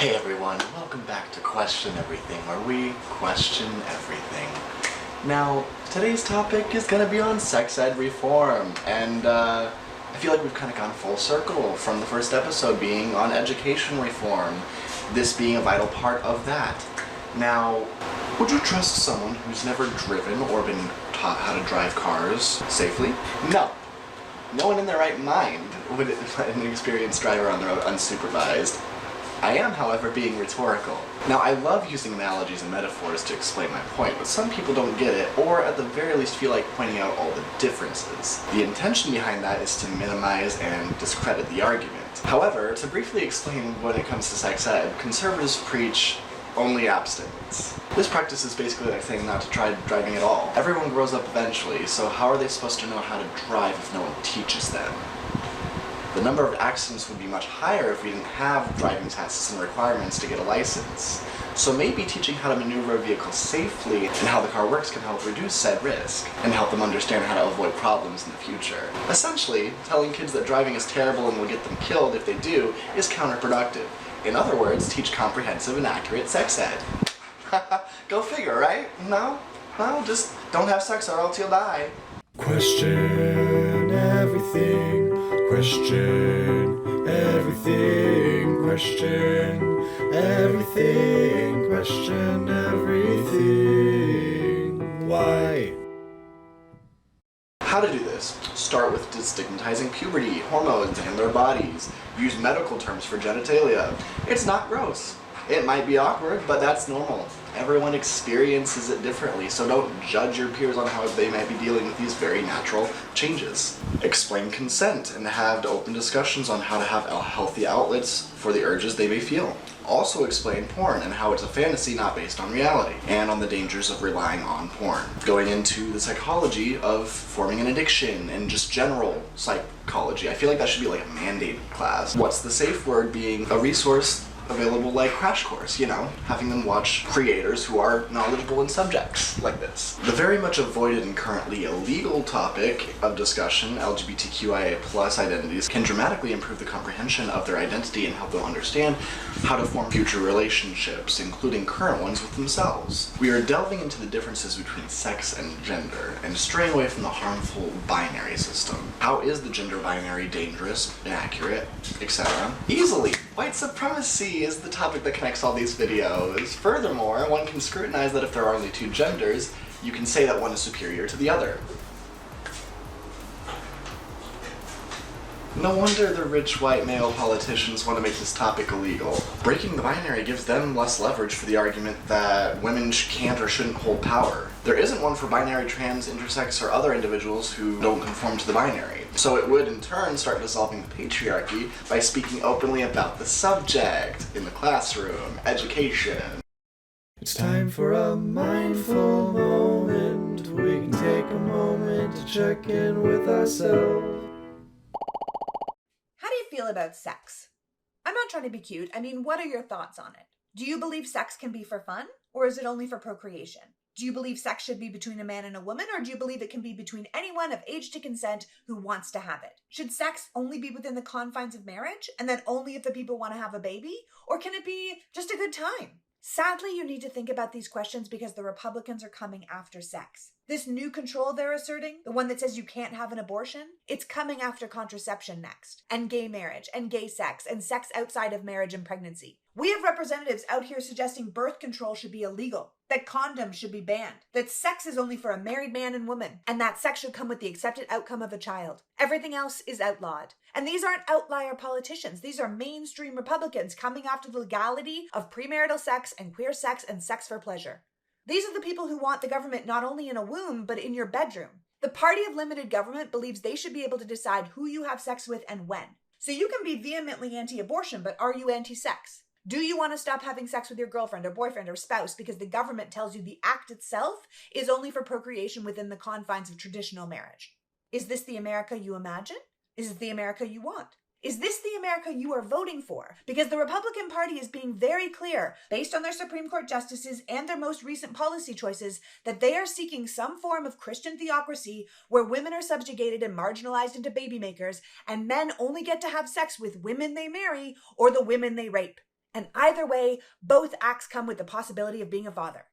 Hey everyone, welcome back to Question Everything, where we question everything. Now, today's topic is gonna be on sex ed reform, and I feel like we've kind of gone full circle from the first episode being on education reform, this being a vital part of that. Now, would you trust someone who's never driven or been taught how to drive cars safely? No. No one in their right mind would let an experienced driver on the road unsupervised. I am, however, being rhetorical. Now, I love using analogies and metaphors to explain my point, but some people don't get it, or at the very least feel like pointing out all the differences. The intention behind that is to minimize and discredit the argument. However, to briefly explain when it comes to sex ed, conservatives preach only abstinence. This practice is basically like saying not to try driving at all. Everyone grows up eventually, so how are they supposed to know how to drive if no one teaches them? The number of accidents would be much higher if we didn't have driving tests and requirements to get a license. So maybe teaching how to maneuver a vehicle safely and how the car works can help reduce said risk and help them understand how to avoid problems in the future. Essentially, telling kids that driving is terrible and will get them killed if they do is counterproductive. In other words, teach comprehensive and accurate sex ed. Go figure, right? No? No, just don't have sex or else you'll die. Question everything, question everything, question everything, question everything. Why? How to do this? Start with destigmatizing puberty, hormones, and their bodies. Use medical terms for genitalia. It's not gross. It might be awkward, but that's normal. Everyone experiences it differently, so don't judge your peers on how they might be dealing with these very natural changes. Explain consent and have open discussions on how to have healthy outlets for the urges they may feel. Also explain porn and how it's a fantasy not based on reality, and on the dangers of relying on porn. Going into the psychology of forming an addiction and just general psychology. I feel like that should be like a mandated class. What's the safe word being a resource available like Crash Course, having them watch creators who are knowledgeable in subjects like this. The very much avoided and currently illegal topic of discussion, LGBTQIA+ identities, can dramatically improve the comprehension of their identity and help them understand how to form future relationships, including current ones with themselves. We are delving into the differences between sex and gender, and straying away from the harmful binary system. How is the gender binary dangerous, inaccurate, etc.? Easily! White supremacy is the topic that connects all these videos. Furthermore, one can scrutinize that if there are only two genders, you can say that one is superior to the other. No wonder the rich white male politicians want to make this topic illegal. Breaking the binary gives them less leverage for the argument that women can't or shouldn't hold power. There isn't one for binary, trans, intersex, or other individuals who don't conform to the binary. So it would in turn start dissolving the patriarchy by speaking openly about the subject in the classroom, education. It's time for a mindful moment. We can take a moment to check in with ourselves. How do you feel about sex? I'm not trying to be cute. What are your thoughts on it? Do you believe sex can be for fun, or is it only for procreation? Do you believe sex should be between a man and a woman, or do you believe it can be between anyone of age to consent who wants to have it? Should sex only be within the confines of marriage, and then only if the people want to have a baby? Or can it be just a good time? Sadly, you need to think about these questions because the Republicans are coming after sex. This new control they're asserting, the one that says you can't have an abortion, it's coming after contraception next, and gay marriage, and gay sex, and sex outside of marriage and pregnancy. We have representatives out here suggesting birth control should be illegal, that condoms should be banned, that sex is only for a married man and woman, and that sex should come with the accepted outcome of a child. Everything else is outlawed. And these aren't outlier politicians. These are mainstream Republicans coming after the legality of premarital sex and queer sex and sex for pleasure. These are the people who want the government not only in a womb, but in your bedroom. The party of limited government believes they should be able to decide who you have sex with and when. So you can be vehemently anti-abortion, but are you anti-sex? Do you want to stop having sex with your girlfriend or boyfriend or spouse because the government tells you the act itself is only for procreation within the confines of traditional marriage? Is this the America you imagine? Is it the America you want? Is this the America you are voting for? Because the Republican Party is being very clear, based on their Supreme Court justices and their most recent policy choices, that they are seeking some form of Christian theocracy where women are subjugated and marginalized into baby makers, and men only get to have sex with women they marry or the women they rape. And either way, both acts come with the possibility of being a father.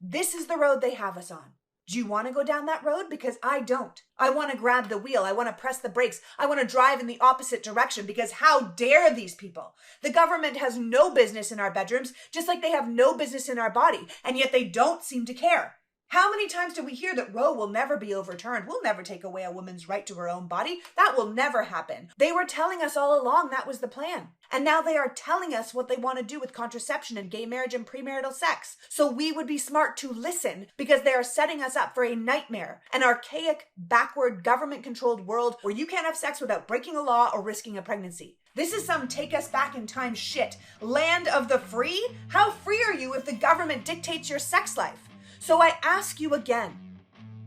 This is the road they have us on. Do you want to go down that road? Because I don't. I want to grab the wheel. I want to press the brakes. I want to drive in the opposite direction because how dare these people? The government has no business in our bedrooms, just like they have no business in our body, and yet they don't seem to care. How many times do we hear that Roe will never be overturned? We'll never take away a woman's right to her own body. That will never happen. They were telling us all along that was the plan. And now they are telling us what they want to do with contraception and gay marriage and premarital sex. So we would be smart to listen because they are setting us up for a nightmare, an archaic, backward, government-controlled world where you can't have sex without breaking a law or risking a pregnancy. This is some take us back in time shit. Land of the free? How free are you if the government dictates your sex life? So I ask you again,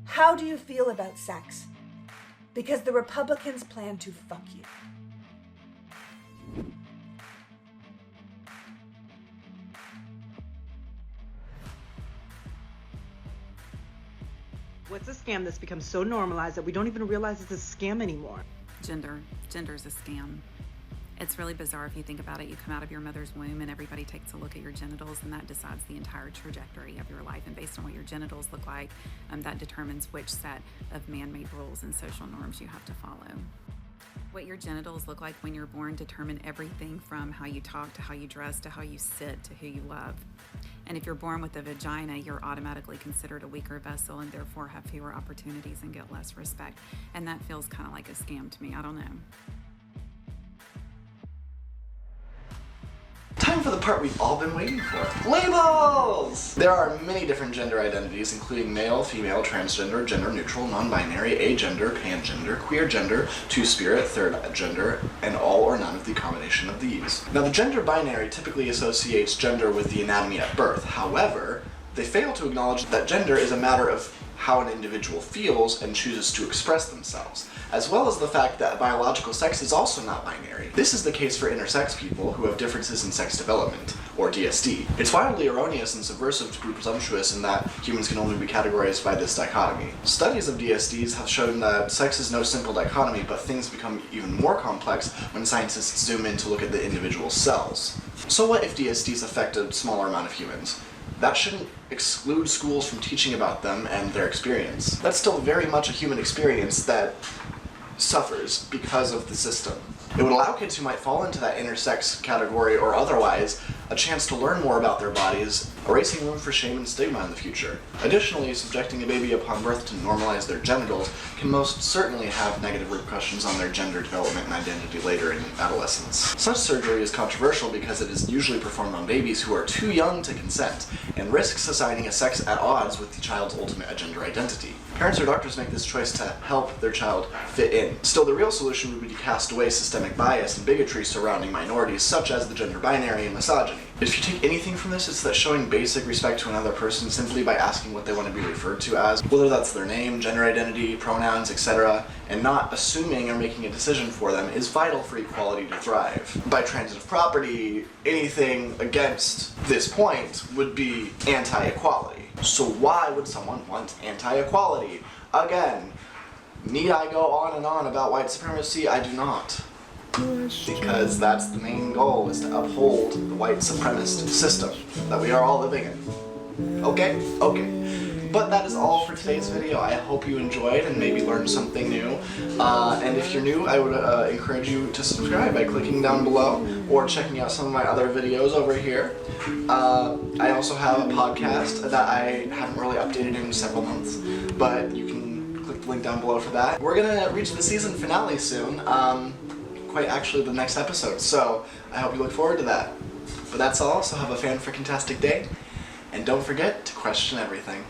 how do you feel about sex? Because the Republicans plan to fuck you. What's a scam that's become so normalized that we don't even realize it's a scam anymore? Gender is a scam. It's really bizarre if you think about it. You come out of your mother's womb and everybody takes a look at your genitals and that decides the entire trajectory of your life. And based on what your genitals look like, that determines which set of man-made rules and social norms you have to follow. What your genitals look like when you're born determine everything from how you talk to how you dress to how you sit to who you love. And if you're born with a vagina, you're automatically considered a weaker vessel and therefore have fewer opportunities and get less respect. And that feels kind of like a scam to me. I don't know. Time for the part we've all been waiting for. Labels! There are many different gender identities, including male, female, transgender, gender neutral, non-binary, agender, pangender, queer gender, two-spirit, third gender, and all or none of the combination of these. Now, the gender binary typically associates gender with the anatomy at birth. However, they fail to acknowledge that gender is a matter of how an individual feels and chooses to express themselves, as well as the fact that biological sex is also not binary. This is the case for intersex people who have differences in sex development, or DSD. It's wildly erroneous and subversive to be presumptuous in that humans can only be categorized by this dichotomy. Studies of DSDs have shown that sex is no simple dichotomy, but things become even more complex when scientists zoom in to look at the individual cells. So what if DSDs affect a smaller amount of humans? That shouldn't exclude schools from teaching about them and their experience. That's still very much a human experience that suffers because of the system. It would allow kids who might fall into that intersex category or otherwise a chance to learn more about their bodies, erasing room for shame and stigma in the future. Additionally, subjecting a baby upon birth to normalize their genitals can most certainly have negative repercussions on their gender development and identity later in adolescence. Such surgery is controversial because it is usually performed on babies who are too young to consent and risks assigning a sex at odds with the child's ultimate gender identity. Parents or doctors make this choice to help their child fit in. Still, the real solution would be to cast away systemic bias and bigotry surrounding minorities such as the gender binary and misogyny. If you take anything from this, it's that showing basic respect to another person simply by asking what they want to be referred to as, whether that's their name, gender identity, pronouns, etc., and not assuming or making a decision for them is vital for equality to thrive. By transitive property, anything against this point would be anti-equality. So why would someone want anti-equality? Again, need I go on and on about white supremacy? I do not. Because that's the main goal, is to uphold the white supremacist system that we are all living in. Okay? But that is all for today's video. I hope you enjoyed and maybe learned something new. And if you're new, I would encourage you to subscribe by clicking down below or checking out some of my other videos over here. I also have a podcast that I haven't really updated in several months, but you can click the link down below for that. We're gonna reach the season finale soon. Quite actually the next episode, so I hope you look forward to that. But that's all, so have a fan-freaking-tastic day, and don't forget to question everything.